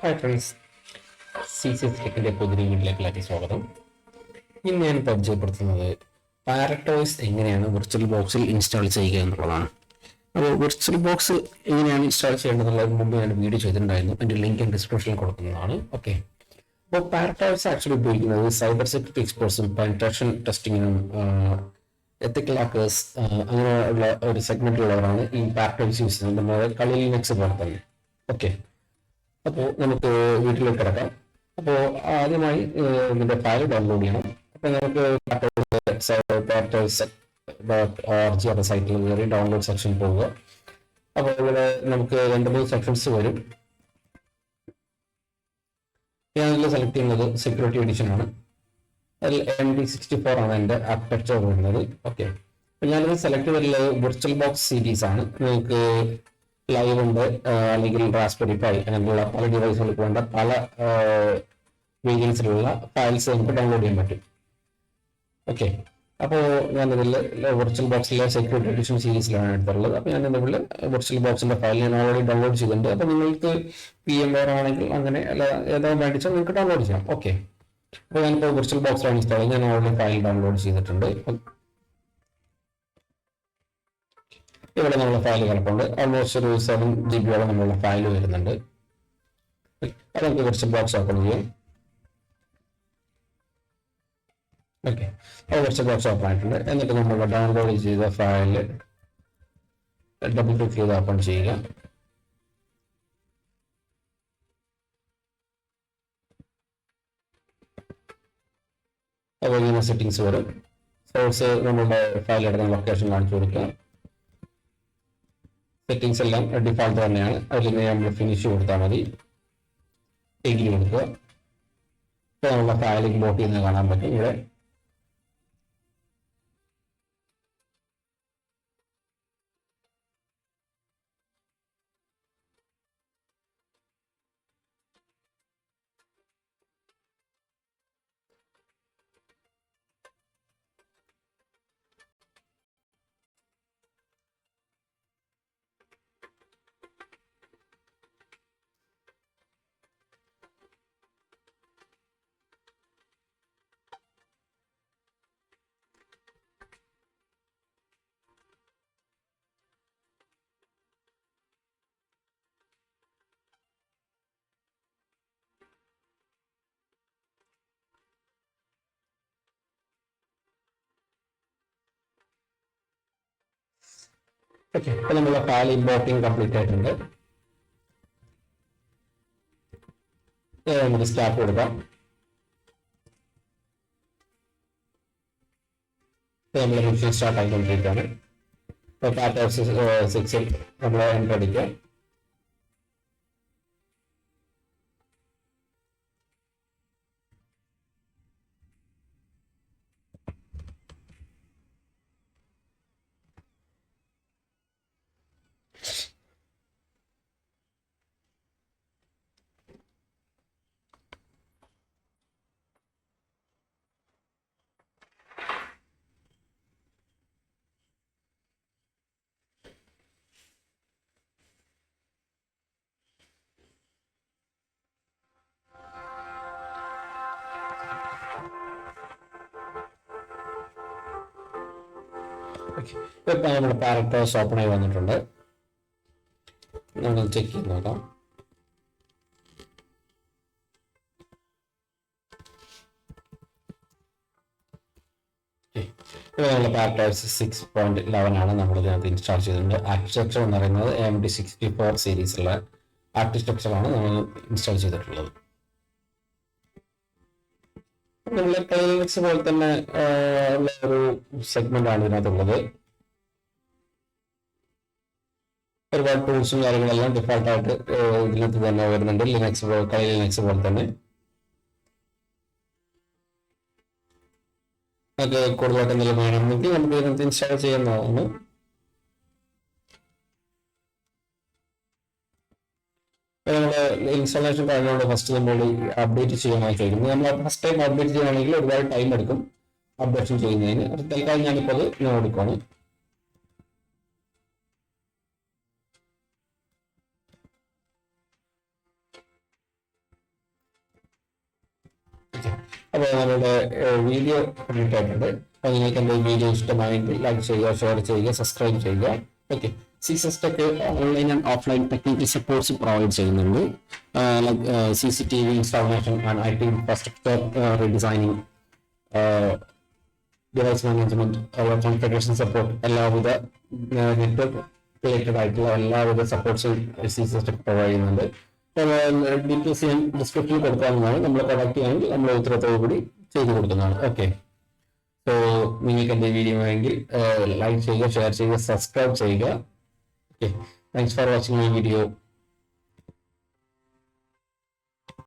Hi friends, CC ടെക്കിന്റെ പുതിയ വീഡിയോയിലേക്ക് സ്വാഗതം. ഇന്ന് ഞാൻ പരിചയപ്പെടുത്തുന്നത് പാരറ്റോയ്സ് എങ്ങനെയാണ് വിർച്വൽ ബോക്സിൽ ഇൻസ്റ്റാൾ ചെയ്യുക എന്നുള്ളതാണ്. അപ്പോൾ വിർച്വൽ ബോക്സ് എങ്ങനെയാണ് ഇൻസ്റ്റാൾ ചെയ്യേണ്ടതെന്നുള്ളത് മുമ്പ് ഞാൻ വീഡിയോ ചെയ്തിട്ടുണ്ടായിരുന്നു. അതിൻ്റെ ലിങ്ക് ഡിസ്ക്രിപ്ഷനിൽ കൊടുക്കുന്നതാണ്. ഓക്കെ, അപ്പോൾ പാരറ്റോയ്സ് ആക്ച്വലി ഉപയോഗിക്കുന്നത് സൈബർ സെക്യൂരിറ്റി എക്സ്പേർട്സും പെനിട്രേഷൻ ടെസ്റ്റിങ്ങിനും എത്തിക്കൽ ഹാക്കേഴ്സ് അങ്ങനെയുള്ള ഒരു സെഗ്മെന്റിലുള്ളവരാണ് ഈ പാരറ്റോയ്സ് യൂസ് ചെയ്യുന്നത്. നമ്മുടെ കളി ലിനക്സ് പോലെ തന്നെ. ഓക്കെ, അപ്പോൾ നമുക്ക് വീട്ടിലേക്ക് കിടക്കാം. അപ്പോൾ ആദ്യമായി ഇതിന്റെ ഫയൽ ഡൗൺലോഡ് ചെയ്യണം. അപ്പോൾ നമുക്ക് .org എന്ന സൈറ്റിൽ കയറി ഡൗൺലോഡ് സെക്ഷൻ പോവുക. അപ്പോൾ ഇവിടെ നമുക്ക് 2-3 സെക്ഷൻസ് വരും. ഞാനിതിൽ സെലക്ട് ചെയ്യുന്നത് സെക്യൂരിറ്റി എഡിഷൻ ആണ്. അതിൽ AMD64 ആണ് എൻ്റെ ആർക്കിടെക്ചർ വരുന്നത്. ഓക്കെ, അപ്പോൾ ഞാനിത് സെലക്ട് ചെയ്തിട്ടുള്ളത് വിർച്വൽ ബോക്സ് സീരീസ് ആണ്. നിങ്ങൾക്ക് ലൈവ് ഉണ്ട്, അല്ലെങ്കിൽ റാസ്ബെറി പൈ അങ്ങനെയുള്ള പല ഡിവൈസുകൾക്ക് വേണ്ട പല വേരിയൻസിലുള്ള ഫയൽസ് നമുക്ക് ഡൗൺലോഡ് ചെയ്യാൻ പറ്റും. ഓക്കെ, അപ്പോൾ ഞാനിതിൽ വിർച്വൽ ബോക്സിലെ സെക്യൂരിറ്റി എഡിഷൻ സീരീസിലാണ് എടുത്തിട്ടുള്ളത്. അപ്പോൾ ഞാൻ ഇതിൽ വിർച്വൽ ബോക്സിന്റെ ഫയൽ ഞാൻ ഓൾറെഡി ഡൗൺലോഡ് ചെയ്തിട്ടുണ്ട്. അപ്പോൾ നിങ്ങൾക്ക് VMware ആണെങ്കിൽ അങ്ങനെ അല്ല ഏതാ വേണ്ടിച്ചാൽ നിങ്ങൾക്ക് ഡൗൺലോഡ് ചെയ്യാം. ഓക്കെ, അപ്പോൾ ഞാനിപ്പോൾ വിർച്വൽ ബോക്സിലാണ് ഇൻസ്റ്റാൾ ചെയ്ത് ഞാൻ ഓൾറെഡി ഫയൽ ഡൗൺലോഡ് ചെയ്തിട്ടുണ്ട്. ഇവിടെ നമ്മുടെ ഫയൽ കിടപ്പുണ്ട്. ഓൾമോസ്റ്റ് ഒരു 7 GB നമ്മളുടെ ഫയൽ വരുന്നുണ്ട്. അത് നമുക്ക് വിർച്വൽ ബോക്സ് ഓപ്പൺ ചെയ്യാം. ഓക്കെ, അത് വിർച്വൽ ബോക്സ് ഓപ്പൺ ആയിട്ടുണ്ട്. എന്നിട്ട് നമ്മൾ ഡൗൺലോഡ് ചെയ്ത ഫയൽ ഡബിൾ ക്ലിക്ക് ചെയ്ത് ഓപ്പൺ ചെയ്യുക. അപ്പോൾ ഇങ്ങനെ സെറ്റിംഗ്സ് വരും. സോഴ്സ് നമ്മളുടെ ഫയൽ എടുക്കുന്ന ലൊക്കേഷൻ കാണിച്ചു കൊടുക്കുക. സെറ്റിംഗ്സ് എല്ലാം ഡിഫോൾട്ട് തന്നെയാണ്. അതിൽ നമ്മൾ ഫിനിഷ് കൊടുത്താൽ മതി. എഗ്രി കൊടുക്കുക. ഇപ്പോൾ നമ്മളുടെ ഫയൽ ഇമ്പോർട്ട് ചെയ്യുന്നത് കാണാൻ പറ്റും ഇവിടെ. ഓക്കെ, ഇപ്പോൾ നമ്മുടെ ഫയൽ ഇമ്പോർട്ടിങ് കംപ്ലീറ്റ് ആയിട്ടുണ്ട്. നമുക്ക് സ്റ്റാർട്ട് കൊടുക്കാം. നമ്മൾ മിഷൻ സ്റ്റാർട്ട് ആയിക്കൊണ്ടിരിക്കുകയാണ്. ഇപ്പോൾ പാരറ്റോയ്സ് 6 നമ്മൾ എൻ്റർ അടിക്കുക. ഇപ്പം നമ്മുടെ പാരറ്റോയ്സ് ഓപ്പൺ ആയി വന്നിട്ടുണ്ട്. നമ്മൾ ചെക്ക് ചെയ്ത് നോക്കാം. ഇപ്പോൾ നമ്മൾ പാരറ്റോയ്സ് 6.11 ആണ് നമ്മൾ ഇതിനകത്ത് ഇൻസ്റ്റാൾ ചെയ്തിട്ടുണ്ട്. ആർക്കിടെക്ചർ എന്ന് പറയുന്നത് AMD64 സീരീസിലുള്ള ആർക്കിടെക്ചറാണ് നമ്മൾ ഇൻസ്റ്റാൾ ചെയ്തിട്ടുള്ളത്. നമ്മൾ ലിനക്സ് പോലെ തന്നെ ഉള്ള ഒരു സെഗ്മെന്റ് ആണ് ഇതിനകത്തുള്ളത്. ഒരുപാട് ടൂൾസും കാര്യങ്ങളെല്ലാം ഡിഫോൾട്ടായിട്ട് ഇതിനകത്ത് തന്നെ വരുന്നുണ്ട്. ലിനക്സ് പോലെ തന്നെ അത് കൂടുതലായിട്ട് എന്തെങ്കിലും വേണമെങ്കിൽ നമുക്ക് ഇതിനകത്ത് ഇൻസ്റ്റാൾ ചെയ്യുന്നതാണ്. നമ്മുടെ ഇൻസ്റ്റാളേഷൻ കഴിഞ്ഞുകൊണ്ട് ഫസ്റ്റ് നമ്മൾ അപ്ഡേറ്റ് ചെയ്യാനായി ചോദിക്കുന്നത്. നമ്മൾ ഫസ്റ്റ് ടൈം അപ്ഡേറ്റ് ചെയ്യുകയാണെങ്കിൽ ഒരുപാട് ടൈം എടുക്കും അപ്ഡേഷൻ ചെയ്യുന്നതിന്. തൽക്കാലം ഞാനിപ്പോൾ അത് ഞാൻ എടുക്കുകയാണ്. അപ്പോൾ നമ്മുടെ വീഡിയോ കംപ്ലീറ്റ് ആയിട്ടുണ്ട്. അപ്പോൾ നിങ്ങൾക്ക് എൻ്റെ വീഡിയോ ഇഷ്ടമായെങ്കിൽ ലൈക്ക് ചെയ്യുക, ഷെയർ ചെയ്യുക, സബ്സ്ക്രൈബ് ചെയ്യുക. ഓക്കെ. സീസസ് tech online and offline technical supports provide ചെയ്യുന്നുണ്ട്. Like CCTV installation and IT infrastructure redesigning, device management, configuration support, എല്ലാവിധ നെറ്റ്വർക്ക് റിലേറ്റഡ് ആയിട്ടുള്ള എല്ലാവിധ സപ്പോർട്ട്സും സീസസ് ടെക് പ്രൊവൈഡ് ചെയ്യുന്നുണ്ട്. ഡീറ്റെയിൽസ് ഞാൻ ഡിസ്ക്രിപ്ഷനിൽ കൊടുക്കാവുന്നതാണ്. നമ്മൾ പ്രൊഡക്റ്റ് ആണെങ്കിൽ നമ്മൾ ഉത്തരത്തോടു കൂടി ചെയ്തു കൊടുക്കുന്നതാണ്. ഓക്കെ. സോ നിങ്ങൾക്ക് എൻ്റെ വീഡിയോ ആണെങ്കിൽ ലൈക്ക് ചെയ്യുക, ഷെയർ ചെയ്യുക, സബ്സ്ക്രൈബ് ചെയ്യുക. Okay. Thanks for watching my video.